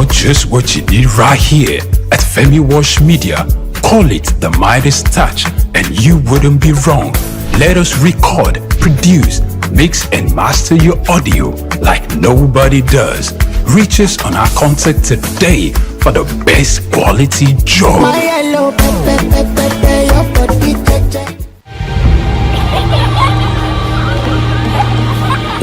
got just what you need right here at Femi Wash Media. Call it the Midas touch and you wouldn't be wrong. Let us record, produce, mix and master your audio like nobody does. Reach us on our contact today for the best quality job.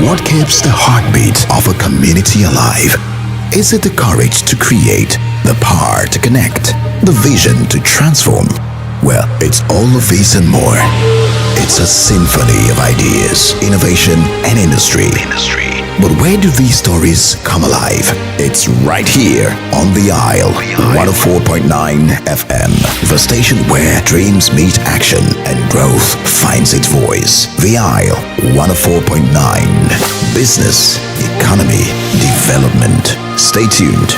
What keeps the heartbeat of a community alive? Is it the courage to create, the power to connect, the vision to transform? Well, it's all of this and more. It's a symphony of ideas, innovation, and industry. But where do these stories come alive? It's right here on The Isle, 104.9 FM, the station where dreams meet action and growth finds its voice. The Isle, 104.9. Business, economy, development. Stay tuned.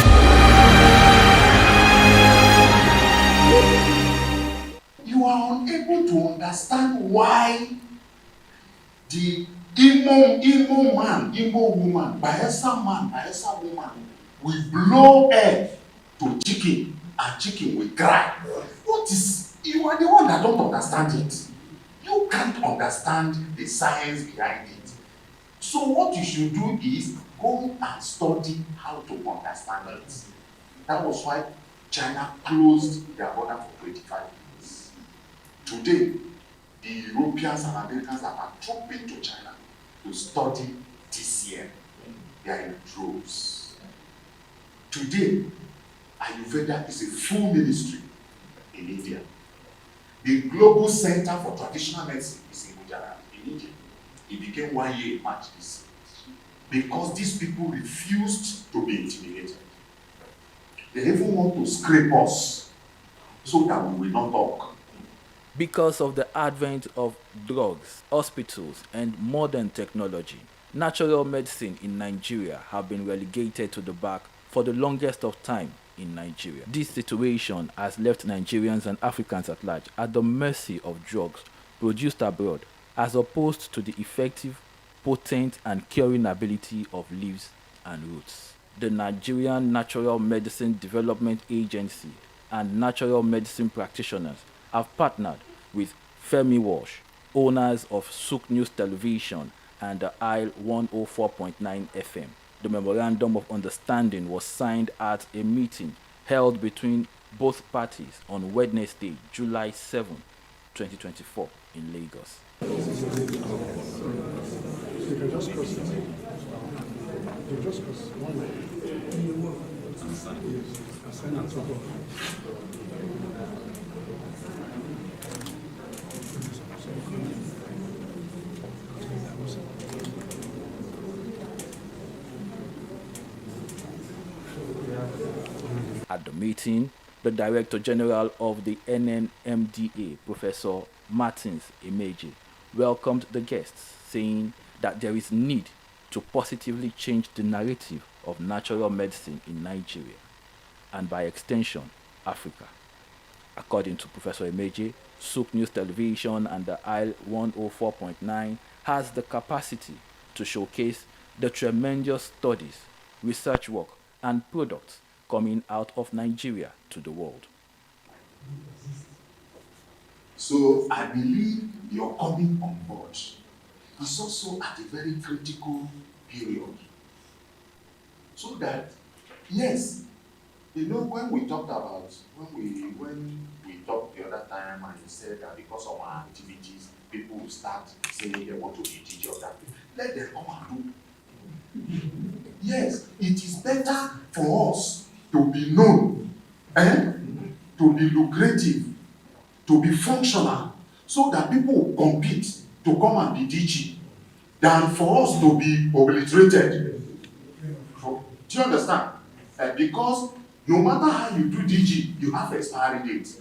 You are unable to understand why the Imo woman, Bayelsa woman will blow egg to chicken and chicken will cry. What is, you are the one that don't understand it. You can't understand the science behind it. So what you should do is go and study how to understand it. That was why China closed their border for 25 years. Today, the Europeans and Americans are trooping to China to study TCM. They are in droves. Today, Ayurveda is a full ministry in India. The Global Center for Traditional Medicine is in Gujarat, in India. It became 1 year in March this year because these people refused to be intimidated. They even want to scrape us so that we will not talk. Because of the advent of drugs, hospitals, and modern technology, natural medicine in Nigeria have been relegated to the back for the longest of time in Nigeria. This situation has left Nigerians and Africans at large at the mercy of drugs produced abroad, as opposed to the effective, potent, and curing ability of leaves and roots. The Nigerian Natural Medicine Development Agency and natural medicine practitioners have partnered with Femi Wash, owners of Souq News Television and the Isle 104.9 FM. The memorandum of understanding was signed at a meeting held between both parties on Wednesday, July 7, 2024 in Lagos. At the meeting, the Director General of the NNMDA, Professor Martins Emeje, welcomed the guests, saying that there is need to positively change the narrative of natural medicine in Nigeria, and by extension, Africa. According to Professor Emeje, Souq News Television and the Isle 104.9 has the capacity to showcase the tremendous studies, research work, and products coming out of Nigeria to the world. So I believe your coming on board is also at a very critical period. So that, yes, you know, when we talked the other time and you said that because of our activities, people will start saying they want to be DJ of that. Let them come and do. Yes, it is better for us to be known, to be lucrative, to be functional, so that people will compete to come and be DG, than for us to be obliterated. Do you understand? Because no matter how you do DG, you have expiry date.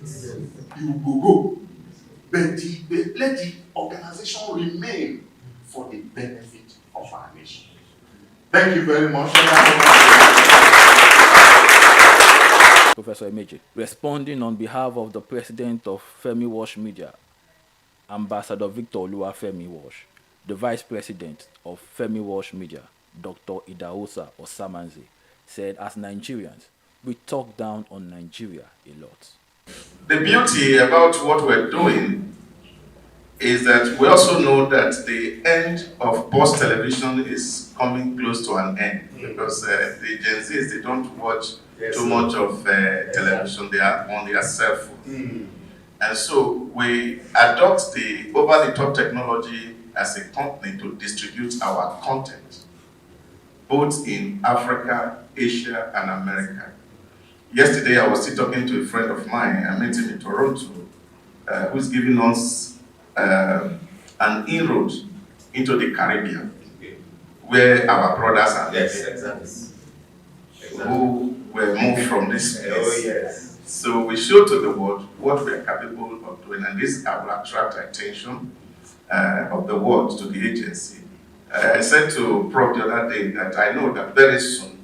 You will go. But let the organization remain for the benefit of our nation. Thank you very much. Professor Emeje, responding on behalf of the president of Femi Wash Media, Ambassador Victor Oluwafemi Wash, the vice president of Femi Wash Media, Dr. Idahosa Osamanze, said as Nigerians, we talk down on Nigeria a lot. The beauty about what we're doing is that we also know that the end of post television is coming close to an end, because the Gen Zs, they don't watch too much of television. They are on their cell phone. And so we adopt the over-the-top technology as a company to distribute our content, both in Africa, Asia, and America. Yesterday, I was still talking to a friend of mine. I met him in Toronto, who's giving us an inroad into the Caribbean, where our brothers are who were moved from this place. Oh, yes. So we show to the world what we are capable of doing, and this will attract attention of the world to the agency. I said to Prof the other day that I know that very soon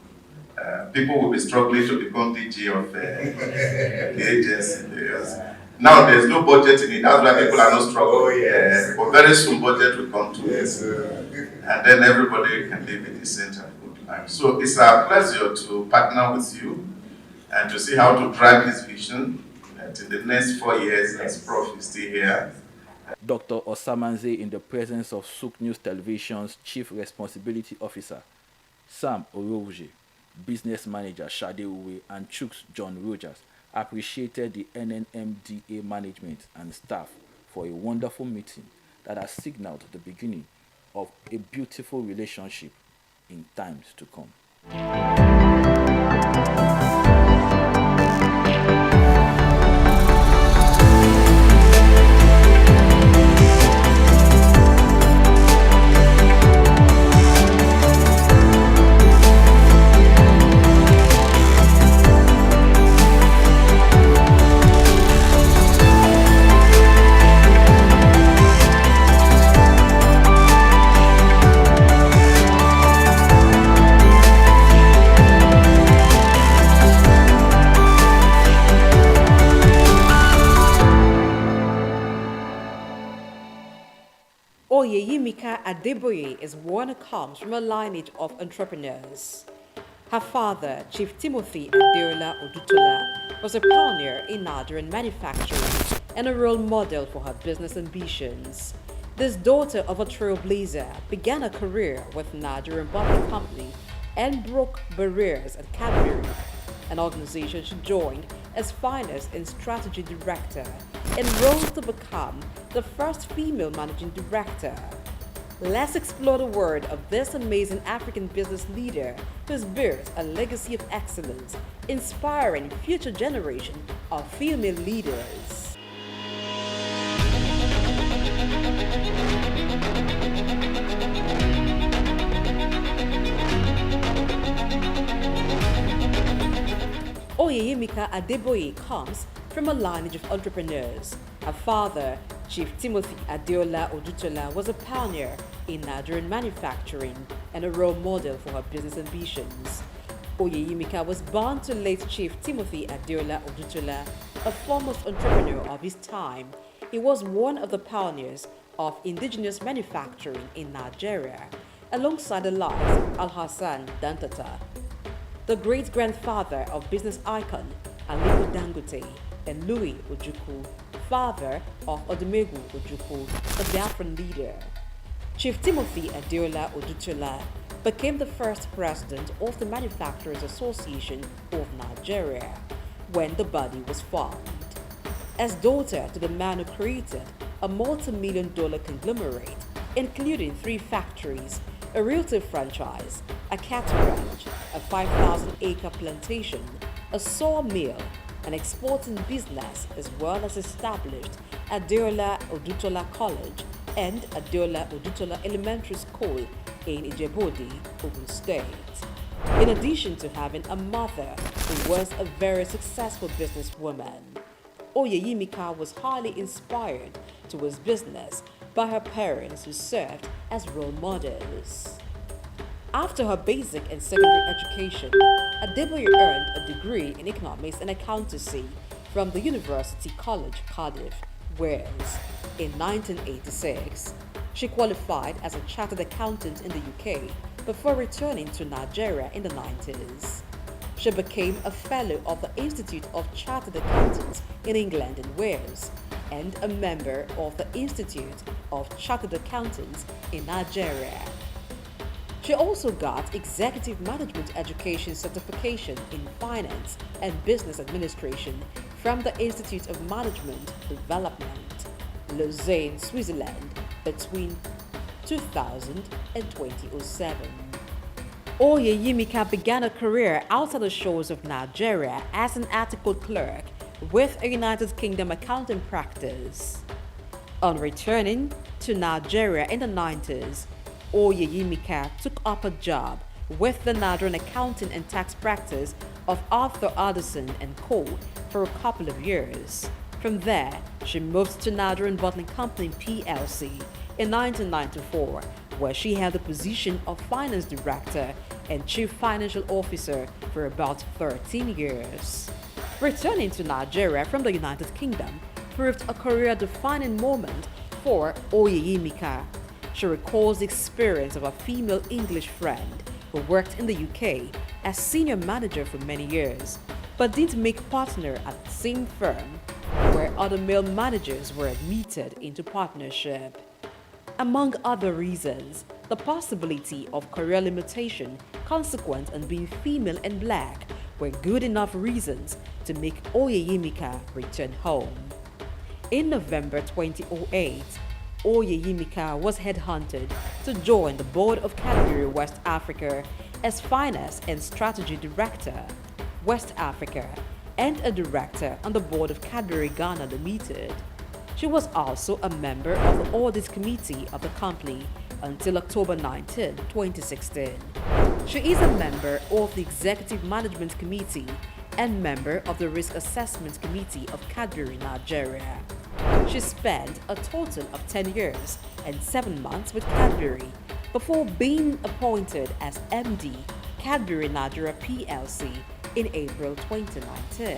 people will be struggling to become DG of the agency, because now there's no budget in it. That's why people are not struggling. Oh, yes. But very soon budget will come to it. Yes, And then everybody can live in decent and good life. So it's a pleasure to partner with you and to see how to drive this vision. And in the next 4 years, as Prof is still here. Dr. Osamanze, in the presence of Souq News Television's Chief Responsibility Officer, Sam Orouje, Business Manager Shade Uwe, and Chooks John Rogers, appreciated the NNMDA management and staff for a wonderful meeting that has signaled the beginning of a beautiful relationship in times to come. Oyeyimika Adeboye is one who comes from a lineage of entrepreneurs. Her father, Chief Timothy Adeola Odutola, was a pioneer in Nigerian manufacturing and a role model for her business ambitions. This daughter of a trailblazer began a career with Nigerian Bottling Company and broke barriers at Cadbury, an organization she joined as Finance and Strategy Director, and rose to become the first female managing director. Let's explore the word of this amazing African business leader who's built a legacy of excellence, inspiring future generation of female leaders. Oyeyimika Adeboye comes from a lineage of entrepreneurs. Her father, Chief Timothy Adeola Odutola, was a pioneer in Nigerian manufacturing and a role model for her business ambitions. Oyeyimika was born to late Chief Timothy Adeola Odutola, a foremost entrepreneur of his time. He was one of the pioneers of indigenous manufacturing in Nigeria, alongside the likes of Al-Hassan Dantata, the great-grandfather of business icon Aliko Dangote, and Louis Ojukwu, father of Odumegwu Ojukwu, a Biafran leader. Chief Timothy Adeola Odutola became the first president of the Manufacturers Association of Nigeria when the body was formed. As daughter to the man who created a multi-million-dollar conglomerate, including 3 factories, a realty franchise, a cattle ranch, a 5,000-acre plantation, a sawmill, an exporting business, as well as established Adeola Odutola College and Adeola Odutola Elementary School in Ijebodi, Ogun State. In addition to having a mother who was a very successful businesswoman, Oyeyimika was highly inspired towards business by her parents who served as role models. After her basic and secondary education, Adeboye earned a degree in economics and accountancy from the University College, Cardiff, Wales. In 1986, she qualified as a chartered accountant in the UK before returning to Nigeria in the 90s. She she became a fellow of the Institute of Chartered Accountants in England and Wales and a member of the Institute of Chartered Accountants in Nigeria. She also got Executive Management Education Certification in Finance and Business Administration from the Institute of Management Development, Lausanne, Switzerland, between 2000 and 2007. Oyeyimika began a career outside the shores of Nigeria as an article clerk with a United Kingdom accounting practice. On returning to Nigeria in the 90s, Oyeyimika took up a job with the Nigerian accounting and tax practice of Arthur Addison & Co. for a couple of years. From there, she moved to Nigerian Bottling Company plc in 1994, where she held the position of Finance Director and Chief Financial Officer for about 13 years. Returning to Nigeria from the United Kingdom proved a career-defining moment for Oyeyimika. She recalls the experience of a female English friend who worked in the UK as senior manager for many years, but didn't make partner at the same firm where other male managers were admitted into partnership. Among other reasons, the possibility of career limitation consequent on being female and black were good enough reasons to make Oyeyimika return home. In November 2008, Oyeyimika was headhunted to join the board of Cadbury West Africa as Finance and Strategy Director, West Africa, and a director on the board of Cadbury Ghana Limited. She was also a member of the Audit Committee of the company until October 19, 2016. She is a member of the Executive Management Committee and member of the Risk Assessment Committee of Cadbury Nigeria. She spent a total of 10 years and 7 months with Cadbury before being appointed as MD, Cadbury Nigeria plc in April 2019.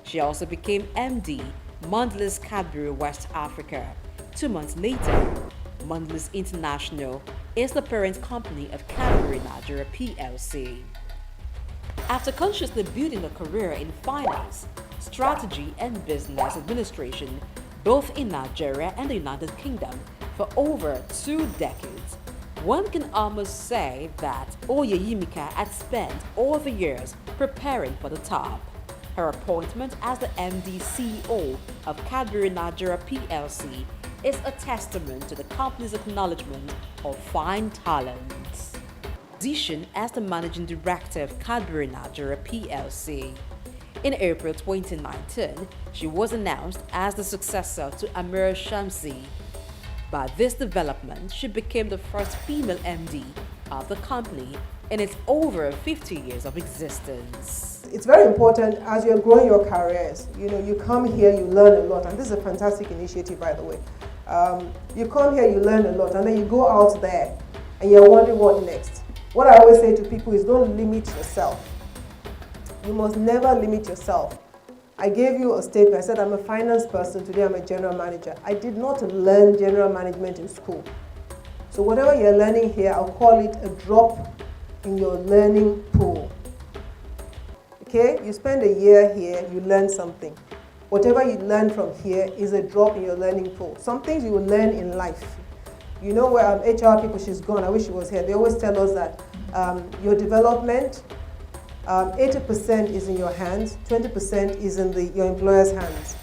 She also became MD, Mondelez Cadbury West Africa. 2 months later, Mondelez International is the parent company of Cadbury Nigeria plc. After consciously building a career in finance, strategy, and business administration, both in Nigeria and the United Kingdom, for over 2 decades, one can almost say that Oyeyimika had spent all the years preparing for the top. Her appointment as the MD CEO of Cadbury Nigeria plc is a testament to the company's acknowledgement of fine talents. Position as the Managing Director of Cadbury Nigeria plc. In April 2019, she was announced as the successor to Amir Shamsi. By this development, she became the first female MD of the company in its over 50 years of existence. It's very important as you're growing your careers. You come here, you learn a lot, and this is a fantastic initiative, by the way. You come here, you learn a lot, and then you go out there and you're wondering what next. What I always say to people is don't limit yourself. You must never limit yourself. I gave you a statement. I said I'm a finance person, today I'm a general manager. I did not learn general management in school. So whatever you're learning here, I'll call it a drop in your learning pool. Okay, you spend a year here, you learn something. Whatever you learn from here is a drop in your learning pool. Some things you will learn in life. You know where HR people, she's gone, I wish she was here. They always tell us that your development, 80% is in your hands, 20% is in your employer's hands.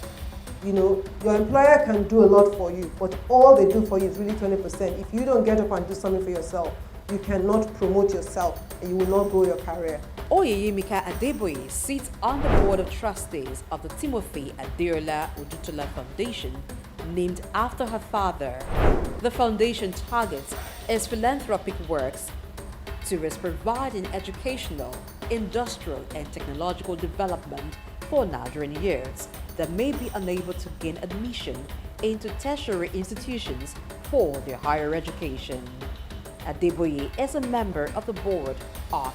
Your employer can do a lot for you, but all they do for you is really 20%. If you don't get up and do something for yourself, you cannot promote yourself and you will not grow your career. Oyeyimika Adeboye sits on the board of trustees of the Timothy Adeola Odutola Foundation, named after her father. The foundation targets its philanthropic works towards providing educational, industrial, and technological development for Nigerian youths that may be unable to gain admission into tertiary institutions for their higher education. Adeboye is a member of the board of